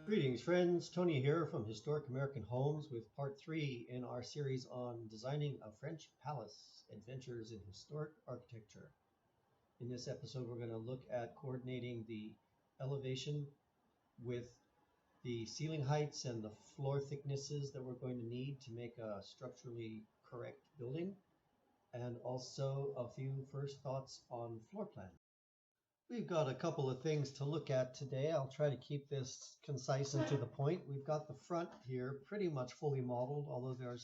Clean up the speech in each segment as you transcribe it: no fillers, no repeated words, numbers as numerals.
Greetings, friends. Tony here from Historic American Homes with part 3 in our series on designing a French palace, adventures in historic architecture. In this episode, we're going to look at coordinating the elevation with the ceiling heights and the floor thicknesses that we're going to need to make a structurally correct building, and also a few first thoughts on floor plan. We've got a couple of things to look at today. I'll try to keep this concise and to the point. We've got the front here pretty much fully modeled, although there are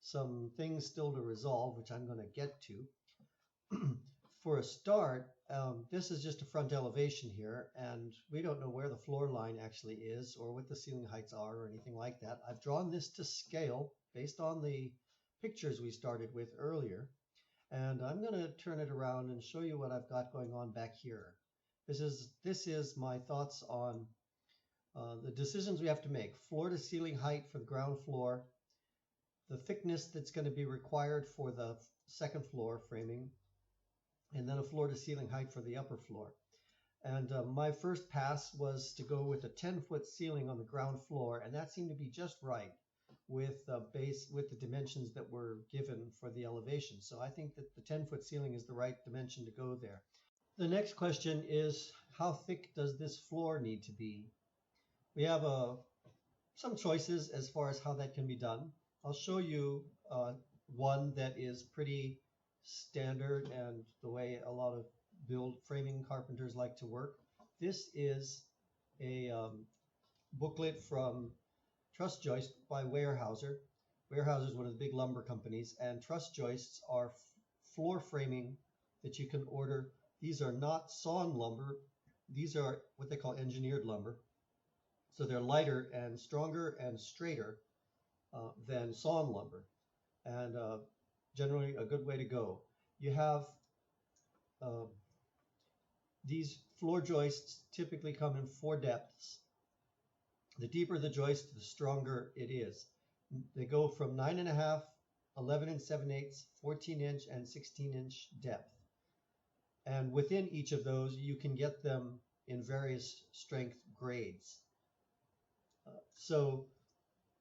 some things still to resolve, which I'm going to get to. For a start, this is just a front elevation here, and we don't know where the floor line actually is or what the ceiling heights are or anything like that. I've drawn this to scale based on the pictures we started with earlier. And I'm going to turn it around and show you what I've got going on back here. This is my thoughts on the decisions we have to make. Floor to ceiling height for the ground floor, the thickness that's going to be required for the second floor framing, and then a floor to ceiling height for the upper floor. And my first pass was to go with a 10-foot ceiling on the ground floor, and that seemed to be just right with the dimensions that were given for the elevation. So I think that the 10-foot ceiling is the right dimension to go there. The next question is, how thick does this floor need to be? We have some choices as far as how that can be done. I'll show you one that is pretty standard and the way a lot of framing carpenters like to work. This is a booklet from Truss Joist by Weyerhaeuser. Weyerhaeuser is one of the big lumber companies, and truss joists are floor framing that you can order. These are not sawn lumber. These are what they call engineered lumber. So they're lighter and stronger and straighter than sawn lumber, and generally a good way to go. You have these floor joists typically come in 4 depths. The deeper the joist, the stronger it is. They go from 9.5, 11 7/8, 14-inch, and 16-inch depth. And within each of those, you can get them in various strength grades. So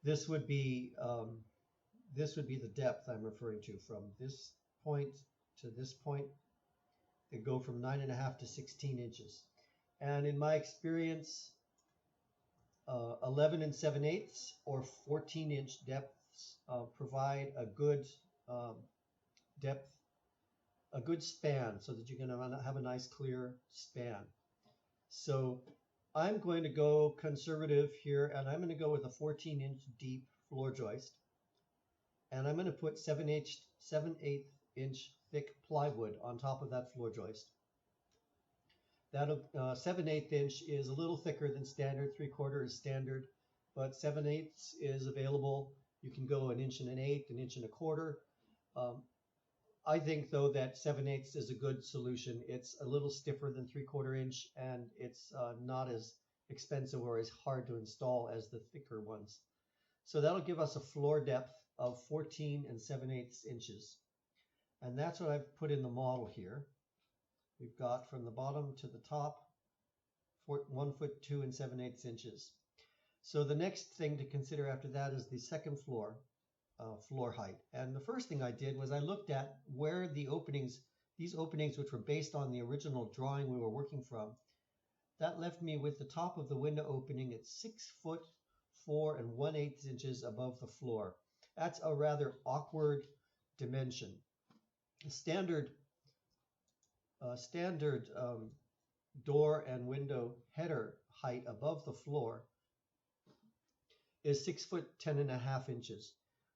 this would be the depth I'm referring to, from this point to this point. They go from 9.5 to 16 inches. And in my experience, 11 7/8 or 14-inch depths provide a good depth, a good span, so that you can have a nice clear span. So I'm going to go conservative here, and I'm going to go with a 14-inch deep floor joist, and I'm going to put 7/8 inch thick plywood on top of that floor joist. That 7/8 inch is a little thicker than standard. 3/4 is standard, but 7/8 is available. You can go 1 1/8 inches, 1 1/4 inches. I think, though, that 7/8 is a good solution. It's a little stiffer than 3/4 inch, and it's not as expensive or as hard to install as the thicker ones. So that'll give us a floor depth of 14 7/8 inches. And that's what I've put in the model here. We've got from the bottom to the top 1 foot 2 7/8 inches. So the next thing to consider after that is the second floor height. And the first thing I did was I looked at where these openings which were based on the original drawing we were working from, that left me with the top of the window opening at 6 foot 4 1/8 inches above the floor. That's a rather awkward dimension. Standard door and window header height above the floor is 6 foot 10.5 inches,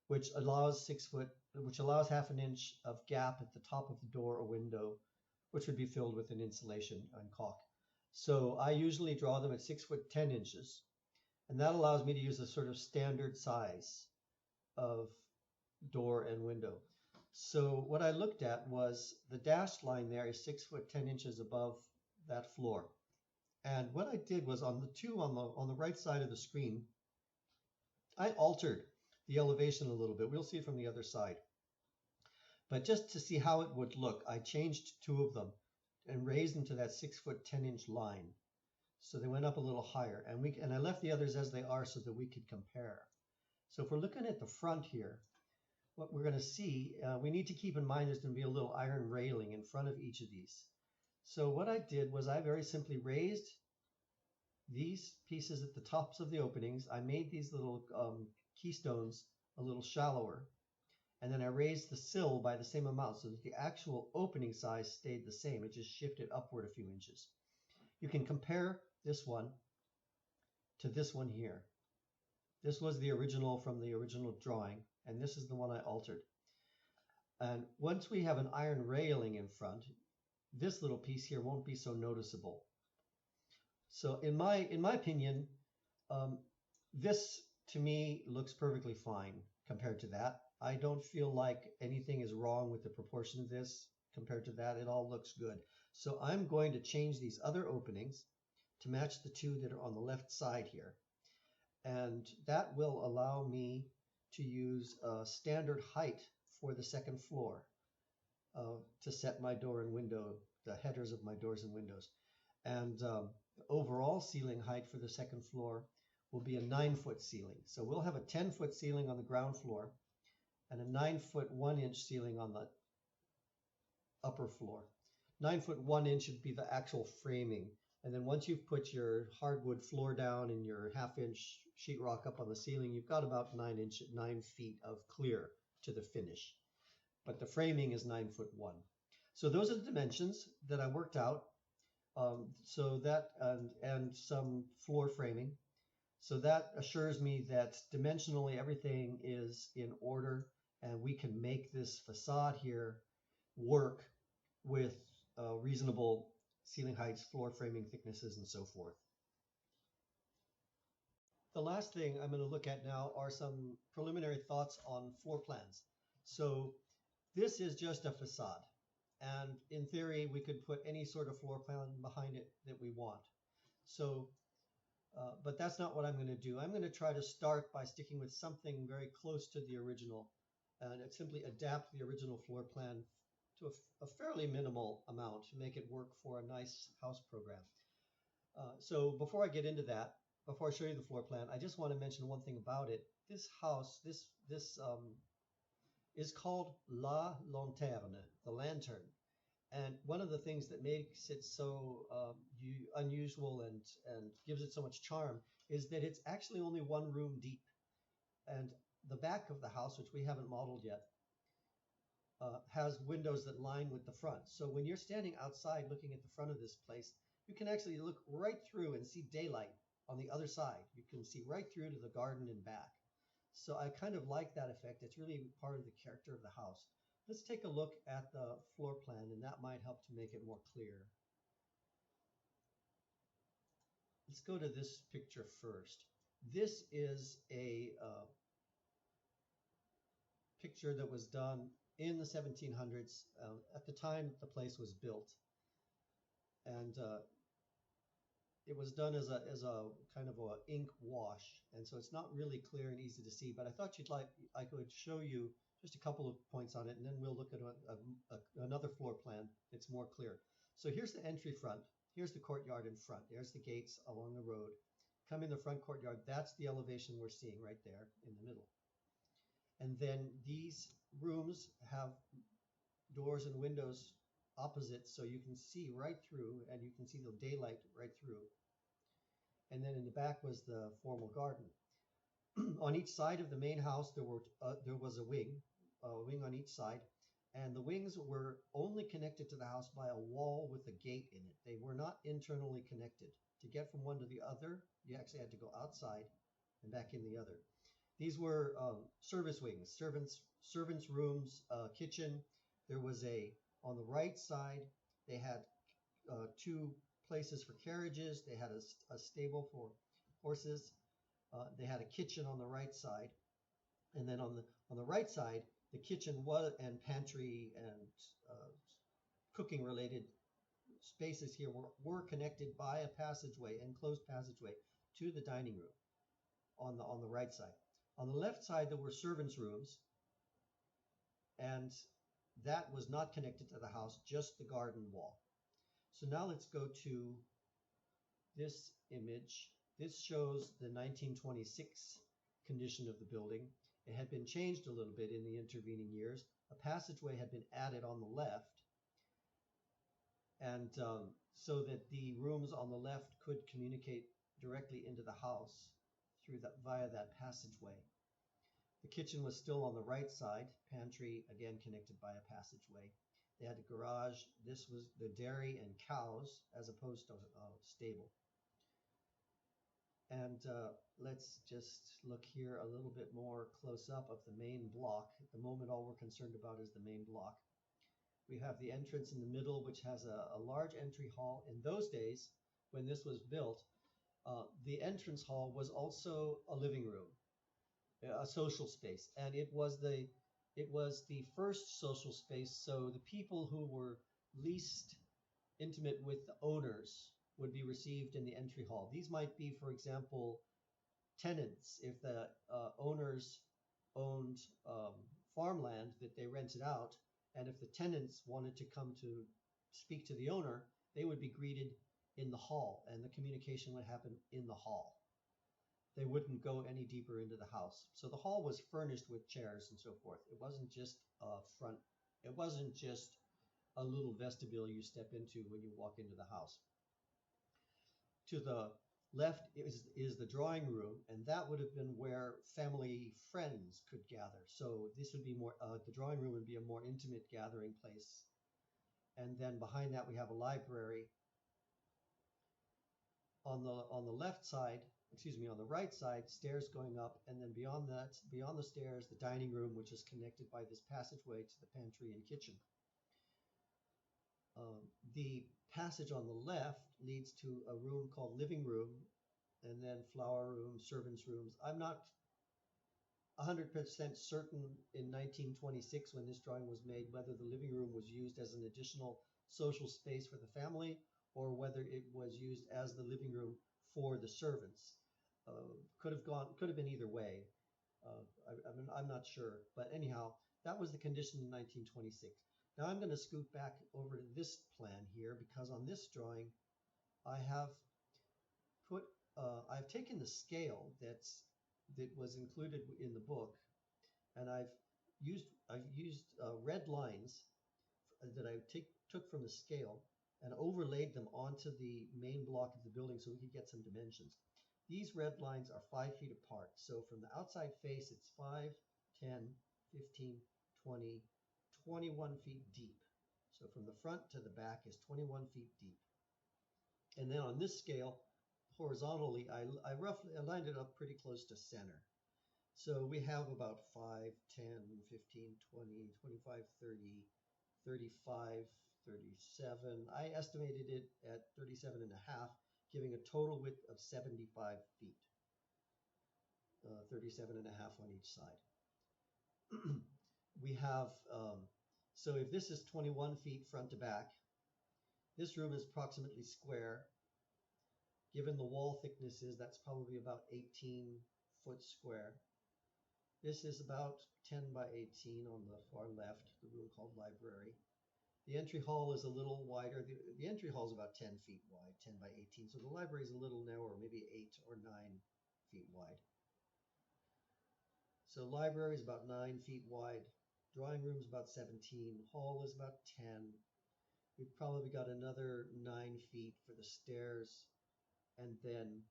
which allows 1/2 inch of gap at the top of the door or window, which would be filled with an insulation and caulk. So I usually draw them at 6 foot 10 inches, and that allows me to use a sort of standard size of door and window. So what I looked at was the dashed line there is 6 foot 10 inches above that floor. And what I did was on the two on the right side of the screen, I altered the elevation a little bit. We'll see it from the other side. But just to see how it would look, I changed 2 of them and raised them to that 6 foot 10 inch line. So they went up a little higher, and I left the others as they are so that we could compare. So if we're looking at the front here, what we're going to see, we need to keep in mind there's going to be a little iron railing in front of each of these. So what I did was I very simply raised these pieces at the tops of the openings. I made these little keystones a little shallower, and then I raised the sill by the same amount so that the actual opening size stayed the same. It just shifted upward a few inches. You can compare this one to this one here. This was the original from the original drawing, and this is the one I altered. And once we have an iron railing in front, this little piece here won't be so noticeable. So in my opinion, this to me looks perfectly fine compared to that. I don't feel like anything is wrong with the proportion of this compared to that. It all looks good. So I'm going to change these other openings to match the two that are on the left side here. And that will allow me to use a standard height for the second floor to set my door and window, the headers of my doors and windows. And the overall ceiling height for the second floor will be a 9-foot ceiling. So we'll have a 10-foot ceiling on the ground floor and a 9-foot 1-inch ceiling on the upper floor. 9-foot 1 inch would be the actual framing. And then once you've put your hardwood floor down and your 1/2-inch sheetrock up on the ceiling, you've got about 9 feet of clear to the finish. But the framing is 9'1". So those are the dimensions that I worked out. So that and some floor framing. So that assures me that dimensionally everything is in order, and we can make this facade here work with reasonable ceiling heights, floor framing thicknesses, and so forth. The last thing I'm going to look at now are some preliminary thoughts on floor plans. So this is just a facade, and in theory we could put any sort of floor plan behind it that we want. So but that's not what I'm going to do. I'm going to try to start by sticking with something very close to the original, and simply adapt the original floor plan to a fairly minimal amount to make it work for a nice house program. So before I get into that, before I show you the floor plan, I just want to mention one thing about it. This house, this is called La Lanterne, the lantern. And one of the things that makes it so unusual and gives it so much charm is that it's actually only one room deep. And the back of the house, which we haven't modeled yet, has windows that line with the front. So when you're standing outside looking at the front of this place, you can actually look right through and see daylight on the other side. You can see right through to the garden and back. So I kind of like that effect. It's really part of the character of the house. Let's take a look at the floor plan, and that might help to make it more clear. Let's go to this picture first. This is a picture that was done in the 1700s, at the time the place was built. And it was done as a kind of a ink wash, and so it's not really clear and easy to see, but I thought I could show you just a couple of points on it, and then we'll look at another floor plan that's more clear. So here's the entry front. Here's the courtyard in front. There's the gates along the road. Come in the front courtyard. That's the elevation we're seeing right there in the middle. And then these rooms have doors and windows opposite, so you can see right through, and you can see the daylight right through. And then in the back was the formal garden. On each side of the main house, there was a wing on each side, and the wings were only connected to the house by a wall with a gate in it. They were not internally connected. To get from one to the other, you actually had to go outside and back in the other. These were service wings, servants' rooms, kitchen. There was on the right side, they had 2 places for carriages. They had a stable for horses. They had a kitchen on the right side, and then on the right side, the kitchen and pantry and cooking related spaces here were connected by a passageway, enclosed passageway, to the dining room on the right side. On the left side, there were servants' rooms, and that was not connected to the house, just the garden wall. So now let's go to this image. This shows the 1926 condition of the building. It had been changed a little bit in the intervening years. A passageway had been added on the left, and so that the rooms on the left could communicate directly into the house via that passageway. The kitchen was still on the right side, pantry again connected by a passageway. They had a garage. This was the dairy and cows as opposed to a stable. And let's just look here a little bit more close up of the main block. At the moment, all we're concerned about is the main block. We have the entrance in the middle, which has a large entry hall. In those days, when this was built, the entrance hall was also a living room, a social space, and it was the first social space. So the people who were least intimate with the owners would be received in the entry hall. These might be, for example, tenants. If the owners owned farmland that they rented out, and if the tenants wanted to come to speak to the owner, they would be greeted in the hall, and the communication would happen in the hall. They wouldn't go any deeper into the house. So the hall was furnished with chairs and so forth. It wasn't just a front. It wasn't just a little vestibule you step into when you walk into the house. To the left is the drawing room, and that would have been where family friends could gather. So this would be more, the drawing room would be a more intimate gathering place. And then behind that we have a library. On the left side, on the right side, stairs going up, and then beyond that, beyond the stairs, the dining room, which is connected by this passageway to the pantry and kitchen. The passage on the left leads to a room called living room, and then flower room, servants' rooms. I'm not 100% certain in 1926 when this drawing was made whether the living room was used as an additional social space for the family or whether it was used as the living room for the servants. Could have been either way. I'm not sure, but anyhow, that was the condition in 1926. Now I'm going to scoot back over to this plan here because on this drawing I have I've taken the scale that was included in the book, and I've used red lines that I took from the scale and overlaid them onto the main block of the building so we could get some dimensions. These red lines are 5 feet apart. So from the outside face, it's 5, 10, 15, 20, 21 feet deep. So from the front to the back is 21 feet deep. And then on this scale, horizontally, I lined it up pretty close to center. So we have about 5, 10, 15, 20, 25, 30, 35, 37. I estimated it at 37 and a half, giving a total width of 75 feet. 37 and a half on each side. We have, so if this is 21 feet front to back, this room is approximately square. Given the wall thicknesses, that's probably about 18 foot square. This is about 10 by 18 on the far left, the room called library. The entry hall is a little wider. The entry hall is about 10 feet wide, 10 by 18. So the library is a little narrower, maybe 8 or 9 feet wide. So library is about 9 feet wide. Drawing room is about 17. Hall is about 10. We've probably got another 9 feet for the stairs. And then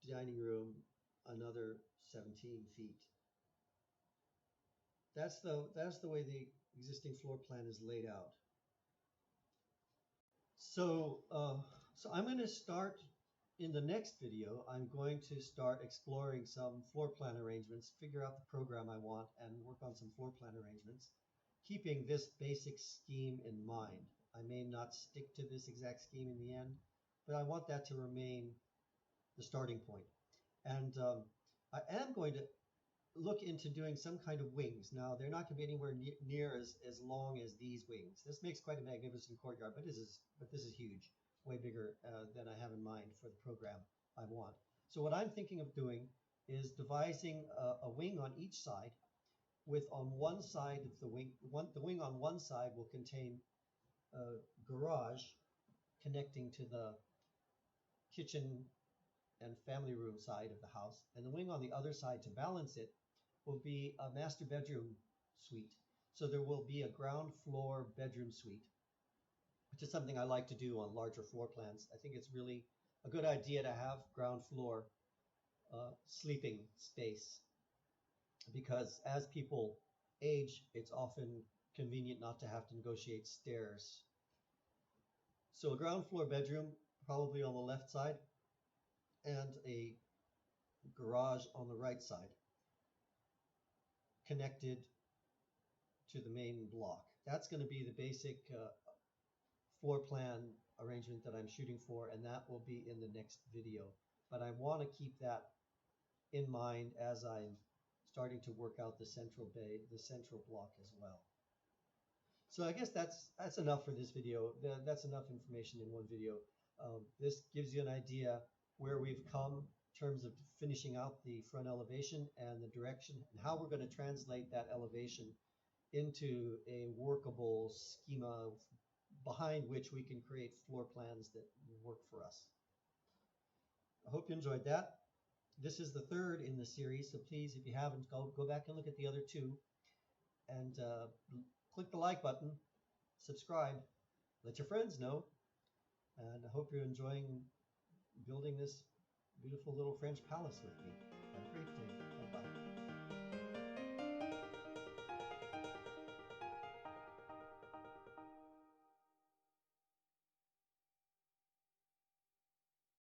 dining room, another 17 feet. That's the way the existing floor plan is laid out. So I'm going to start in the next video. I'm going to start exploring some floor plan arrangements, figure out the program I want, and work on some floor plan arrangements, keeping this basic scheme in mind. I may not stick to this exact scheme in the end, but I want that to remain the starting point. And I am going to look into doing some kind of wings. Now, they're not going to be anywhere near as long as these wings. This makes quite a magnificent courtyard, but this is huge, way bigger than I have in mind for the program I want. So what I'm thinking of doing is devising a wing on each side, with on one side of the wing on one side will contain a garage connecting to the kitchen and family room side of the house, and the wing on the other side to balance it will be a master bedroom suite. So there will be a ground floor bedroom suite, which is something I like to do on larger floor plans. I think it's really a good idea to have ground floor sleeping space, because as people age, it's often convenient not to have to negotiate stairs. So a ground floor bedroom, probably on the left side, and a garage on the right side, connected to the main block. That's going to be the basic floor plan arrangement that I'm shooting for, and that will be in the next video. But I want to keep that in mind as I'm starting to work out the central bay, the central block as well. So I guess that's enough for this video. That's enough information in one video. This gives you an idea where we've come in terms of finishing out the front elevation and the direction, and how we're going to translate that elevation into a workable schema behind which we can create floor plans that work for us. I hope you enjoyed that. This is the third in the series, so please, if you haven't, go back and look at the other two, and click the like button, subscribe, let your friends know, and I hope you're enjoying building this beautiful little French palace with me. Have a great day.